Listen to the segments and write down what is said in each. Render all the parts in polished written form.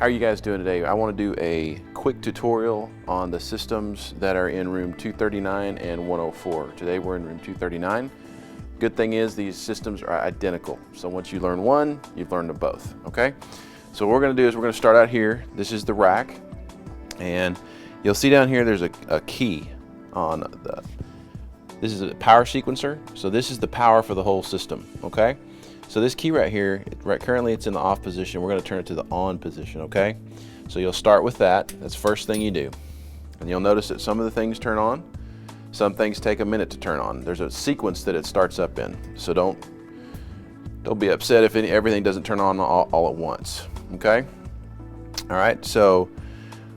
How are you guys doing today? I want to do a quick tutorial on the systems that are in room 239 and 104. Today we're in room 239. Good thing is these systems are identical. So once you learn one, you've learned them both, okay? So what we're going to do is we're going to start out here. This is the rack, and you'll see down here there's a key on this is a power sequencer. So this is the power for the whole system, okay? So this key right here, currently it's in the off position. We're going to turn it to the on position, okay? So you'll start with that. That's the first thing you do. And you'll notice that some of the things turn on. Some things take a minute to turn on. There's a sequence that it starts up in. So don't be upset if everything doesn't turn on all at once, okay? All right, so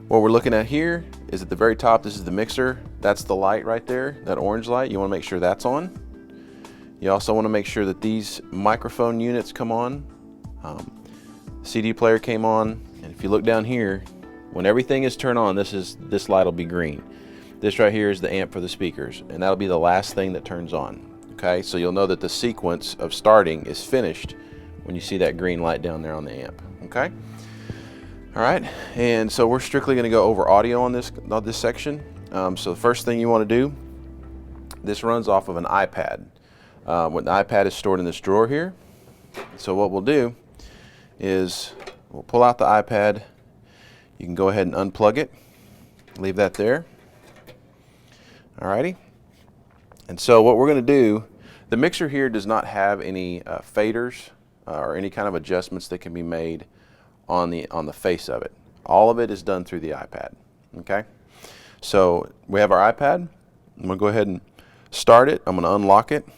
what we're looking at here is at the very top, this is the mixer. That's the light right there, that orange light. You want to make sure that's on. You also want to make sure that these microphone units come on. CD player came on, and if you look down here, when everything is turned on, this light will be green. This right here is the amp for the speakers, and that'll be the last thing that turns on. Okay, so you'll know that the sequence of starting is finished when you see that green light down there on the amp. Okay. All right, and so we're strictly going to go over audio on this section. So the first thing you want to do, this runs off of an iPad. When the iPad is stored in this drawer here. So what we'll do is we'll pull out the iPad. You can go ahead and unplug it. Leave that there. Alrighty. And so what we're going to do, the mixer here does not have any faders or any kind of adjustments that can be made on the face of it. All of it is done through the iPad. Okay. So we have our iPad. I'm going to go ahead and start it. I'm going to unlock it.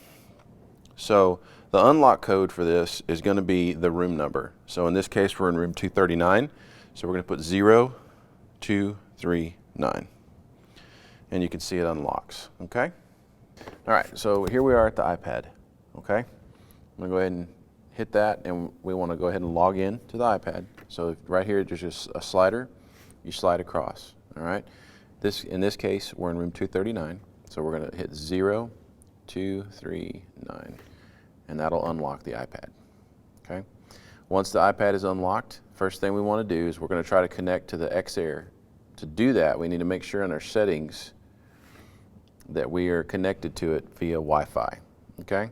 So the unlock code for this is going to be the room number. So in this case, we're in room 239. So we're going to put 0239. And you can see it unlocks. Okay? All right, so here we are at the iPad. Okay? I'm going to go ahead and hit that, and we want to go ahead and log in to the iPad. So right here, there's just a slider. You slide across. All right? In this case, we're in room 239. So we're going to hit 0239, and that'll unlock the iPad. Okay. Once the iPad is unlocked, first thing we want to do is we're going to try to connect to the XAir. To do that, we need to make sure in our settings that we are connected to it via Wi-Fi. Okay.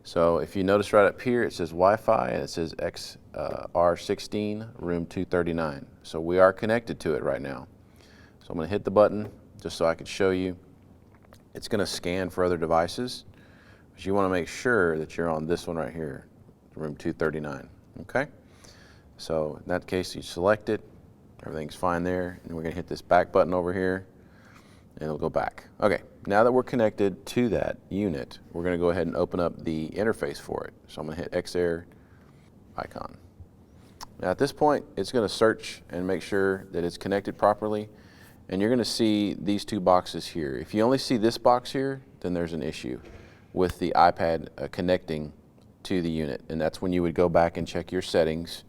So if you notice right up here, it says Wi-Fi and it says XR16 room 239. So we are connected to it right now. So I'm going to hit the button just so I can show you. It's going to scan for other devices, but you want to make sure that you're on this one right here, room 239, okay? So in that case, you select it, everything's fine there, and we're going to hit this back button over here, and it'll go back. Okay, now that we're connected to that unit, we're going to go ahead and open up the interface for it. So I'm going to hit XAir icon. Now at this point, it's going to search and make sure that it's connected properly. And you're going to see these two boxes here. If you only see this box here, then there's an issue with the iPad connecting to the unit. And that's when you would go back and check your settings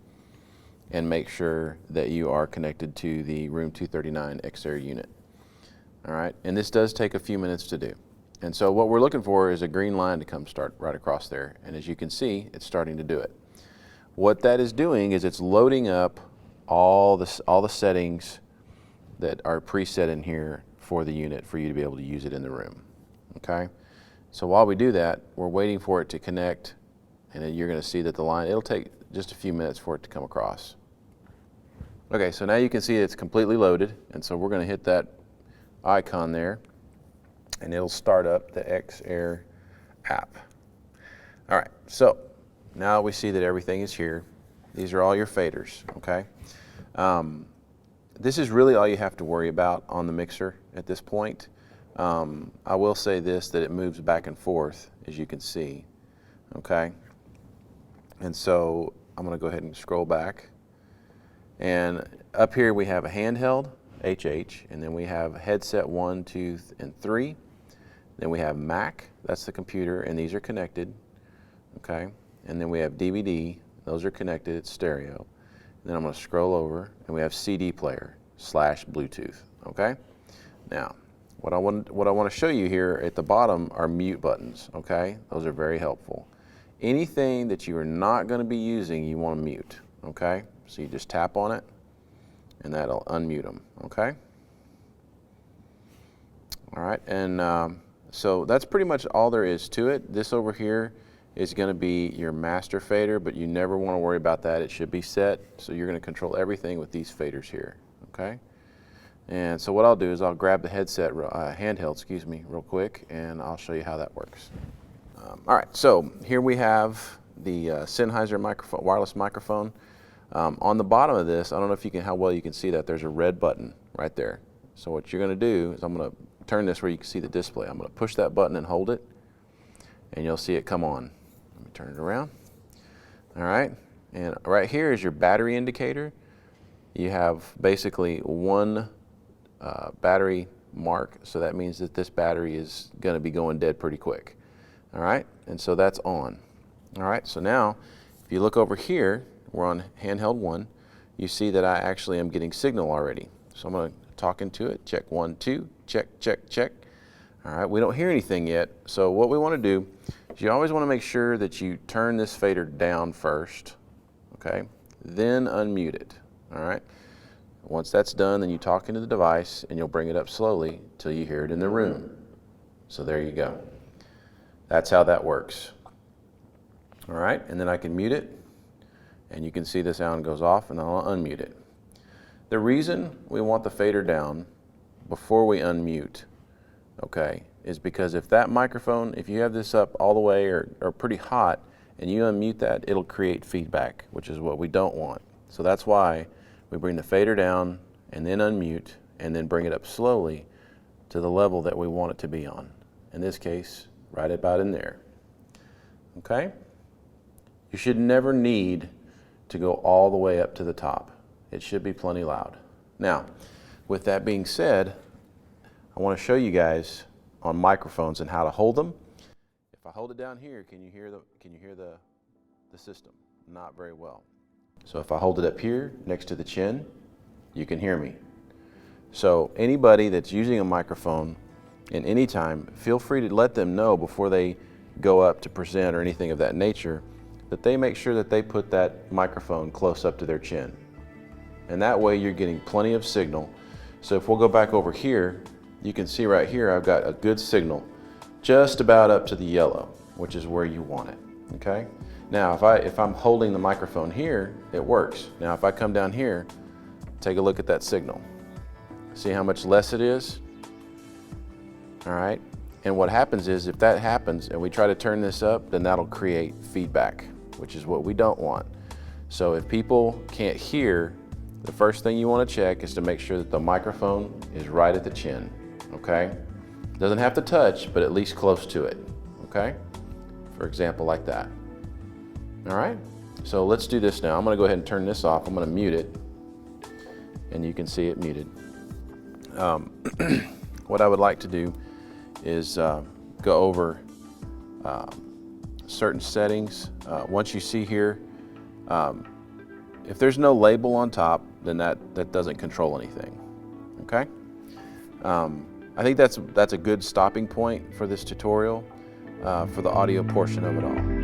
and make sure that you are connected to the room 239 XAir unit. All right, and this does take a few minutes to do. And so what we're looking for is a green line to come start right across there. And as you can see, it's starting to do it. What that is doing is it's loading up all the settings that are preset in here for the unit for you to be able to use it in the room. Okay, so while we do that, we're waiting for it to connect, and then you're going to see that the line, it'll take just a few minutes for it to come across. Okay, so now you can see it's completely loaded, and so we're going to hit that icon there, and it'll start up the XAir app. All right, so now we see that everything is here. These are all your faders, okay? This is really all you have to worry about on the mixer at this point. I will say this, that it moves back and forth, as you can see, okay? And so I'm going to go ahead and scroll back. And up here we have a handheld, HH, and then we have headset 1, 2, and 3. Then we have Mac, that's the computer, and these are connected, okay? And then we have DVD, those are connected, it's stereo. Then I'm going to scroll over, and we have CD player / Bluetooth. Okay. Now, what I want to show you here at the bottom are mute buttons. Okay, those are very helpful. Anything that you are not going to be using, you want to mute. Okay, so you just tap on it, and that'll unmute them, okay? All right, and so that's pretty much all there is to it. This over here is going to be your master fader, but you never want to worry about that. It should be set, so you're going to control everything with these faders here, okay? And so what I'll do is I'll grab the headset, handheld, excuse me, real quick, and I'll show you how that works. All right, so here we have the Sennheiser microphone, wireless microphone. On the bottom of this, I don't know if you can, how well you can see that, there's a red button right there. So what you're going to do is I'm going to turn this where you can see the display. I'm going to push that button and hold it, and you'll see it come on. Let me turn it around. All right, and right here is your battery indicator. You have basically one battery mark, so that means that this battery is going to be going dead pretty quick. All right, and so that's on. All right, so now if you look over here, we're on handheld 1, you see that I actually am getting signal already. So I'm going to talk into it, check 1, 2, check, check, check. All right, we don't hear anything yet, so what we want to do is you always want to make sure that you turn this fader down first, okay, then unmute it. All right, once that's done, then you talk into the device and you'll bring it up slowly till you hear it in the room. So there you go. That's how that works. All right, and then I can mute it, and you can see the sound goes off, and I'll unmute it. The reason we want the fader down before we unmute, okay, is because if that microphone, if you have this up all the way or pretty hot, and you unmute that, it'll create feedback, which is what we don't want. So that's why we bring the fader down and then unmute and then bring it up slowly to the level that we want it to be on. In this case, right about in there. Okay? You should never need to go all the way up to the top. It should be plenty loud. Now, with that being said, I want to show you guys on microphones and how to hold them. If I hold it down here, can you hear the system? Not very well. So if I hold it up here next to the chin, you can hear me. So anybody that's using a microphone in any time, feel free to let them know before they go up to present or anything of that nature that they make sure that they put that microphone close up to their chin. And that way you're getting plenty of signal. So if we'll go back over here, you can see right here I've got a good signal just about up to the yellow, which is where you want it, okay? Now if I'm holding the microphone here, it works. Now if I come down here, take a look at that signal. See how much less it is? All right, and what happens is if that happens and we try to turn this up, then that'll create feedback, which is what we don't want. So if people can't hear, the first thing you want to check is to make sure that the microphone is right at the chin, okay? Doesn't have to touch, but at least close to it, okay? For example, like that. All right, so let's do this now. I'm going to go ahead and turn this off. I'm going to mute it, and you can see it muted. What I would like to do is go over certain settings. Once you see here, if there's no label on top, then that doesn't control anything, okay? I think that's a good stopping point for this tutorial, for the audio portion of it all.